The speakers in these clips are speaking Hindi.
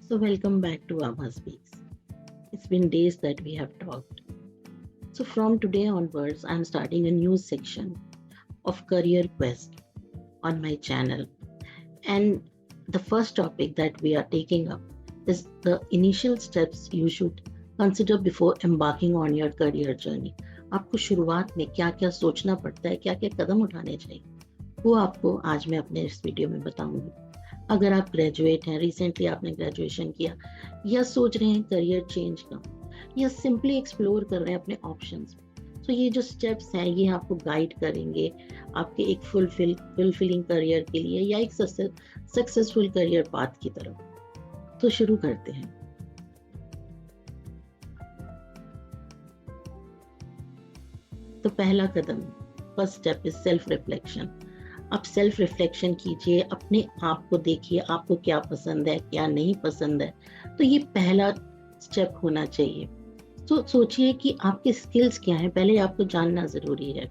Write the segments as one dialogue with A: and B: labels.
A: So, welcome back to Amma Speaks. It's been days that we have talked. So, from today onwards, I'm starting a new section of Career Quest on my channel. And the first topic that we are taking up is the initial steps you should consider before embarking on your career journey. आपको शुरुआत में क्या क्या सोचना पड़ता है, क्या क्या कदम उठाने चाहिए, वो आपको आज मैं अपने इस वीडियो में बताऊंगी। अगर आप ग्रेजुएट हैं, रिसेंटली आपने ग्रेजुएशन किया या सोच रहे हैं करियर चेंज का या सिंपली एक्सप्लोर कर रहे हैं अपने ऑप्शंस, तो ये जो स्टेप्स हैं ये आपको गाइड करेंगे आपके एक फुलफिलिंग करियर के लिए या एक सक्सेसफुल करियर पाथ की तरफ। तो शुरू करते हैं। तो पहला कदम, first step is self reflection. आप सेल्फ रिफ्लेक्शन कीजिए, अपने आप को देखिए, आपको क्या पसंद है क्या नहीं पसंद है। तो ये पहला स्टेप होना चाहिए। तो सोचिए कि आपके स्किल्स क्या हैं, पहले आपको जानना जरूरी है।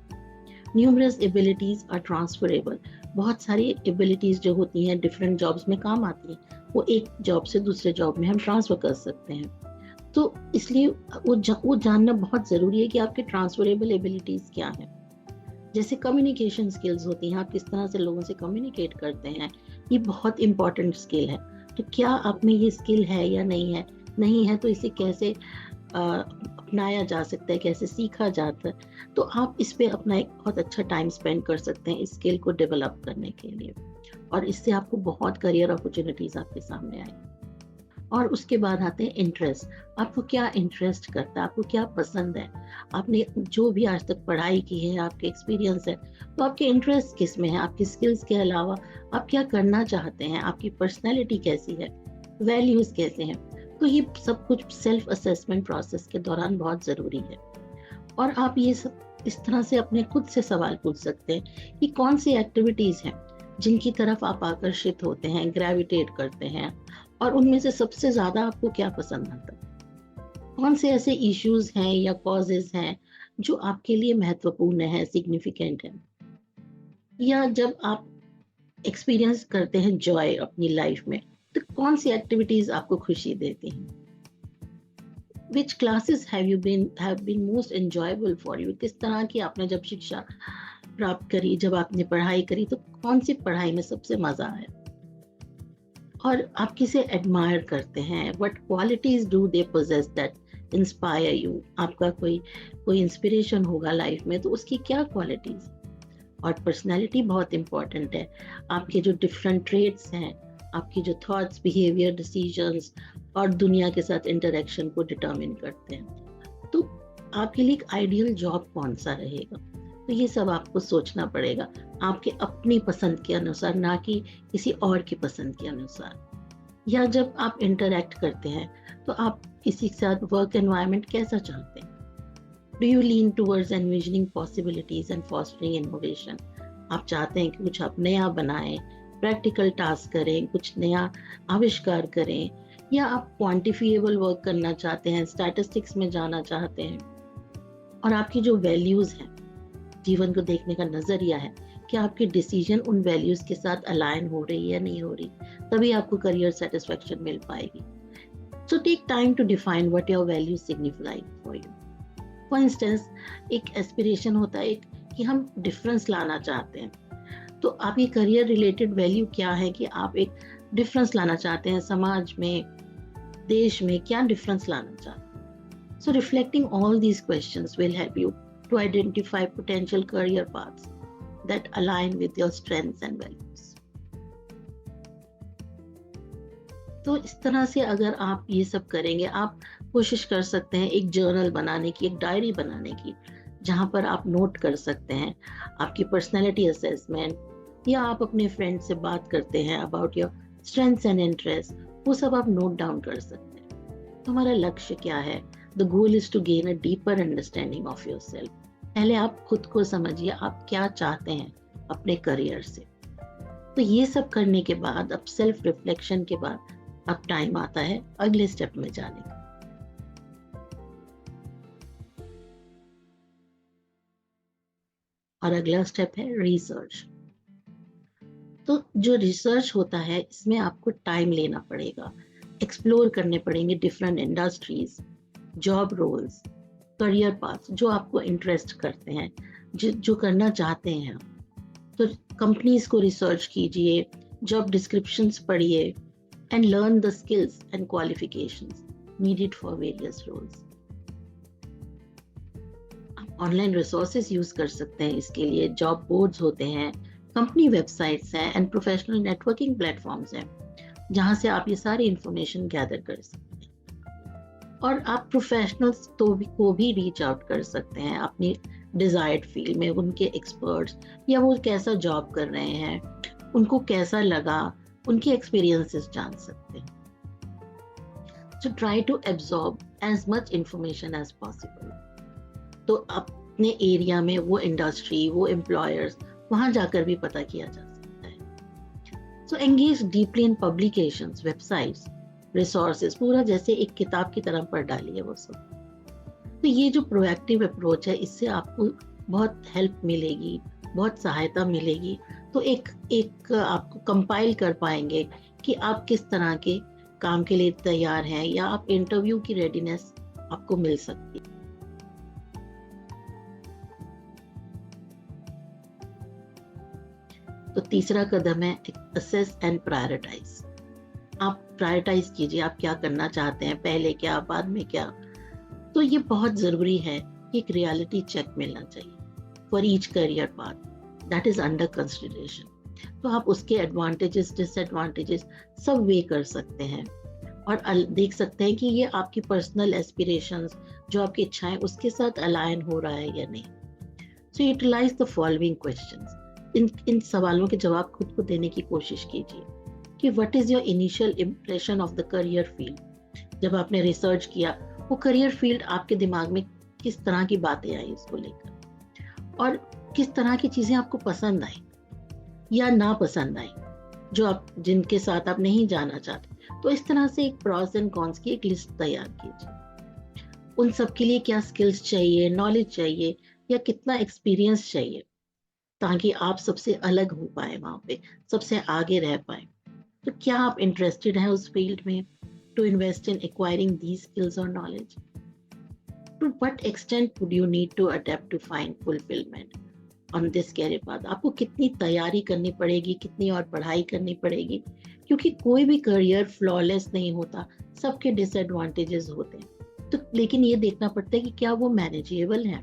A: Numerous abilities are transferable. बहुत सारी एबिलिटीज जो होती हैं डिफरेंट जॉब्स में काम आती हैं, वो एक जॉब से दूसरे जॉब में हम ट्रांसफर कर सकते हैं। तो इसलिए वो जानना बहुत जरूरी है कि आपके ट्रांसफरेबल एबिलिटीज क्या हैं। जैसे कम्युनिकेशन स्किल्स होती हैं, आप किस तरह से लोगों से कम्युनिकेट करते हैं, ये बहुत इंपॉर्टेंट स्किल है। तो क्या आप में ये स्किल है या नहीं है तो इसे कैसे अपनाया जा सकता है, कैसे सीखा जाता है। तो आप इस पे अपना एक बहुत अच्छा टाइम स्पेंड कर सकते हैं इस स्किल को डेवलप करने के लिए, और इससे आपको बहुत करियर अपॉर्चुनिटीज आपके सामने आएंगी। और उसके बाद आते हैं इंटरेस्ट। आपको क्या इंटरेस्ट करता है, आपको क्या पसंद है, आपने जो भी आज तक पढ़ाई की है, आपके एक्सपीरियंस है, तो आपके इंटरेस्ट किस में है, आपके स्किल्स के अलावा आप क्या करना चाहते हैं, आपकी पर्सनैलिटी कैसी है, वैल्यूज कैसे हैं। तो ये सब कुछ सेल्फ असेसमेंट प्रोसेस के दौरान बहुत ज़रूरी है। और आप ये सब इस तरह से अपने खुद से सवाल पूछ सकते हैं कि कौन सी एक्टिविटीज़ हैं जिनकी तरफ आप आकर्षित होते हैं, ग्रेविटेट करते हैं, और उनमें से सबसे ज़्यादा आपको क्या पसंद आता है। कौन से ऐसे इश्यूज हैं या कॉजेज हैं जो आपके लिए महत्वपूर्ण है, सिग्निफिकेंट है। या जब आप एक्सपीरियंस करते हैं जॉय अपनी लाइफ में, तो कौन सी एक्टिविटीज आपको खुशी देती हैं। Which classes have been most enjoyable for you. किस तरह की आपने जब शिक्षा प्राप्त करी, जब आपने पढ़ाई करी, तो कौन सी पढ़ाई में सबसे मजा आया। और आप किसे एडमायर करते हैं, what qualities do they possess that inspire you. आपका कोई इंस्पिरेशन होगा लाइफ में, तो उसकी क्या क्वालिटीज। और पर्सनैलिटी बहुत इंपॉर्टेंट है। आपके जो डिफरेंट ट्रेट्स हैं, आपकी जो थॉट्स, बिहेवियर, डिसीजंस और दुनिया के साथ इंटरेक्शन को डिटरमिन करते हैं। तो आपके लिए एक आइडियल जॉब कौन सा रहेगा, तो ये सब आपको सोचना पड़ेगा आपके अपनी पसंद के अनुसार, ना कि किसी और की पसंद के अनुसार। या जब आप इंटरेक्ट करते हैं तो आप किसी के साथ वर्क एनवायरनमेंट कैसा चाहते हैं। Do you lean towards envisioning possibilities and fostering innovation. आप चाहते हैं कि कुछ आप नया बनाएं, प्रैक्टिकल टास्क करें, कुछ नया आविष्कार करें, या आप क्वांटिफिएबल वर्क करना चाहते हैं, स्टैटिस्टिक्स में जाना चाहते हैं। और आपकी जो वैल्यूज हैं, जीवन को देखने का नजरिया है, क्या आपकी डिसीजन उन वैल्यूज के साथ अलाइन हो रही है या नहीं हो रही, तभी आपको करियर सेटिस्फेक्शन मिल पाएगी। So take time to define what your values signify for you. For instance, एक एस्पिरेशन होता है कि हम डिफरेंस लाना चाहते हैं, तो आपकी करियर रिलेटेड वैल्यू क्या है कि आप एक डिफरेंस लाना चाहते हैं समाज में, देश में, क्या डिफरेंस लाना चाहते हैं। So reflecting all these questions will help you to identify potential career paths that align with your strengths and values. तो इस तरह से अगर आप ये सब करेंगे, आप कोशिश कर सकते हैं एक जर्नल बनाने की, एक डायरी बनाने की, जहां पर आप नोट कर सकते हैं आपकी पर्सनैलिटी असेसमेंट, या आप अपने फ्रेंड से बात करते हैं about your strengths and interest, वो सब आप नोट डाउन कर सकते हैं। तो हमारा लक्ष्य क्या है। The goal is to gain a deeper understanding of yourself. पहले आप खुद को समझिए, आप क्या चाहते हैं अपने करियर से। तो ये सब करने के बाद, अब सेल्फ रिफ्लेक्शन के बाद, अब टाइम आता है अगले स्टेप में जाने का। और अगला स्टेप है रिसर्च। तो जो रिसर्च होता है, इसमें आपको टाइम लेना पड़ेगा। एक्सप्लोर करने पड़ेंगे different industries, job roles, career path जो आपको इंटरेस्ट करते हैं, जो करना चाहते हैं। तो कंपनीज को रिसर्च कीजिए, जॉब डिस्क्रिप्शंस पढ़िए and learn the skills and qualifications needed for various roles. Online resources use कर सकते हैं इसके लिए, जॉब बोर्ड्स होते हैं, कंपनी वेबसाइट्स हैं एंड प्रोफेशनल नेटवर्किंग प्लेटफॉर्म्स हैं जहां से आप ये सारी इंफॉर्मेशन गैदर कर सकते हैं। और आप प्रोफेशनल्स को भी रीच आउट कर सकते हैं अपनी डिजायर्ड फील्ड में, उनके एक्सपर्ट्स या वो कैसा जॉब कर रहे हैं, उनको कैसा लगा, उनके एक्सपीरियंसेस जान सकते हैं। So try to absorb as much information as possible. तो अपने एरिया में वो इंडस्ट्री, वो एम्प्लॉयर्स, वहां जाकर भी पता किया जा सकता है। So engage deeply in publications, websites, resources, पूरा जैसे एक किताब की तरह पढ़ डालिए वो सब। तो ये जो प्रोएक्टिव अप्रोच है, इससे आपको बहुत हेल्प मिलेगी, बहुत सहायता मिलेगी। तो एक आपको कंपाइल कर पाएंगे कि आप किस तरह के काम के लिए तैयार हैं या आप इंटरव्यू की रेडीनेस आपको मिल सकती है। तो तीसरा कदम है असेस एंड प्रायोरिटाइज। आप प्रायोरिटाइज कीजिए, आप क्या करना चाहते हैं, पहले क्या बाद में क्या। तो ये बहुत जरूरी है कि एक रियलिटी चेक मिलना चाहिए for each career path that is under consideration. तो आप उसके एडवांटेजेस, डिसएडवांटेजेस सब वे कर सकते हैं और देख सकते हैं कि ये आपकी पर्सनल एस्पिरेशंस, जो आपकी इच्छाएं, उसके साथ अलाइन हो रहा है या नहीं। सो यूटिलाइज द फॉलोइंग क्वेश्चंस। इन सवालों के जवाब खुद को देने की कोशिश कीजिए कि what is your initial impression of the career field. जब आपने रिसर्च किया, वो करियर फील्ड आपके दिमाग में किस तरह की बातें आई उसको लेकर, और किस तरह की चीजें आपको पसंद आई या ना पसंद आई, जो आप जिनके साथ आप नहीं जाना चाहते। तो इस तरह से एक प्रॉस एंड कॉन्स की एक लिस्ट तैयार कीजिए। उन सब के लिए क्या स्किल्स चाहिए, नॉलेज चाहिए या कितना एक्सपीरियंस चाहिए, ताकि आप सबसे अलग हो पाए, वहां पे सबसे आगे रह पाए। तो क्या आप इंटरेस्टेड हैं उस फील्ड में, to invest in acquiring these skills और knowledge. To what extent would you need to adapt to find fulfilment on this career path. आपको कितनी तैयारी करनी पड़ेगी, कितनी और पढ़ाई करनी पड़ेगी, क्योंकि कोई भी करियर फ्लॉलेस नहीं होता, सबके डिसएडवांटेजेस होते हैं। तो लेकिन ये देखना पड़ता है कि क्या वो मैनेजेबल है,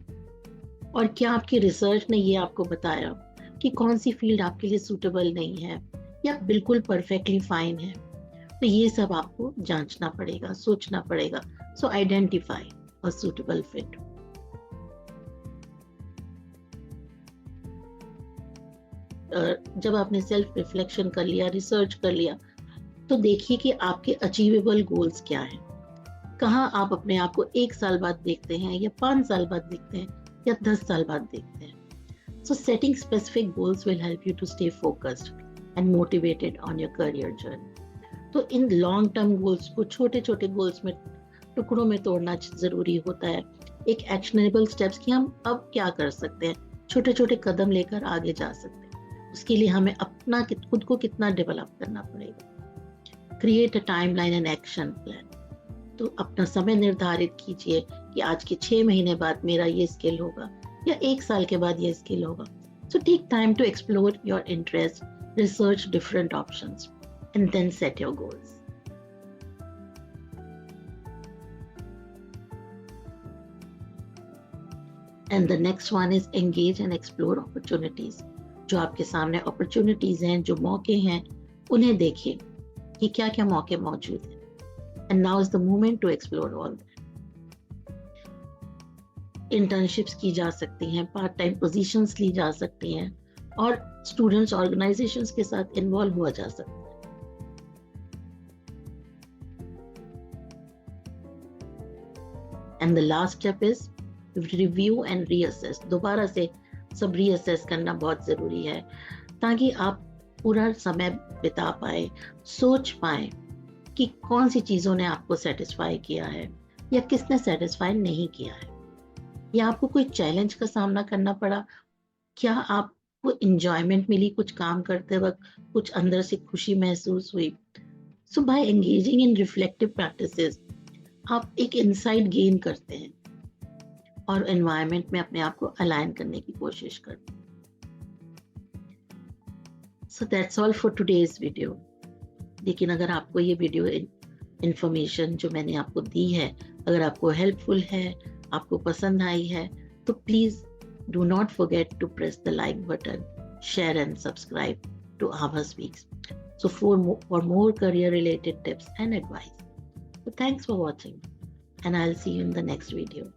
A: और क्या आपकी रिसर्च ने ये आपको बताया कि कौन सी फील्ड आपके लिए सूटेबल नहीं है या बिल्कुल परफेक्टली फाइन है। तो ये सब आपको जांचना पड़ेगा, सोचना पड़ेगा। सो आइडेंटिफाई अ सूटेबल फिट। जब आपने सेल्फ रिफ्लेक्शन कर लिया, रिसर्च कर लिया, तो देखिए कि आपके अचीवेबल गोल्स क्या हैं। कहाँ आप अपने आप को 1 साल बाद देखते हैं या 5 साल बाद देखते हैं या 10 साल बाद देखते हैं। So setting specific goals will help you to stay focused and motivated on your career journey. तो इन लॉन्ग टर्म गोल्स को छोटे छोटे गोल्स में, टुकड़ों में तोड़ना जरूरी होता है। एक एक्शनेबल स्टेप्स की हम अब क्या कर सकते हैं, छोटे छोटे कदम लेकर आगे जा सकते हैं। उसके लिए हमें अपना खुद को कितना डेवलप करना पड़ेगा। Create a timeline and action plan. तो अपना समय निर्धारित कीजिए कि आज के 6 महीने बाद मेरा ये स्किल होगा या 1 साल के बाद ये स्किल होगा। So take time to explore your interest, research different options and then set your goals. And the next one is engage and explore opportunities. जो आपके सामने अपॉर्चुनिटीज हैं, जो मौके हैं, उन्हें देखिए कि क्या क्या मौके मौजूद हैं। And now is the moment to explore all that. Internships की जा सकती हैं, पार्ट टाइम पोजीशंस ली जा सकती हैं, और स्टूडेंट्स ऑर्गेनाइजेशंस के साथ इन्वॉल्व हुआ जा सकता है। And the last step is review and reassess. दोबारा से सब रीअसेस करना बहुत जरूरी है, ताकि आप पूरा समय बिता पाए, सोच पाए कि कौन सी चीजों ने आपको सेटिस्फाई किया है या किसने सेटिस्फाई नहीं किया है, या आपको कोई चैलेंज का सामना करना पड़ा, क्या आपको इंजॉयमेंट मिली कुछ काम करते वक्त, कुछ अंदर से खुशी महसूस हुई। So by engaging in reflective practices आप एक इंसाइट गेन करते हैं और एनवायरनमेंट में अपने आप को अलाइन करने की कोशिश करते हैं. So that's all for today's video. लेकिन अगर आपको ये वीडियो इंफॉर्मेशन जो मैंने आपको दी है अगर आपको हेल्पफुल है, आपको पसंद आई है, तो please do not forget to press the like button, share and subscribe to Ava Speaks. So for more career related tips and advice. So thanks for watching and I'll see you in the next video.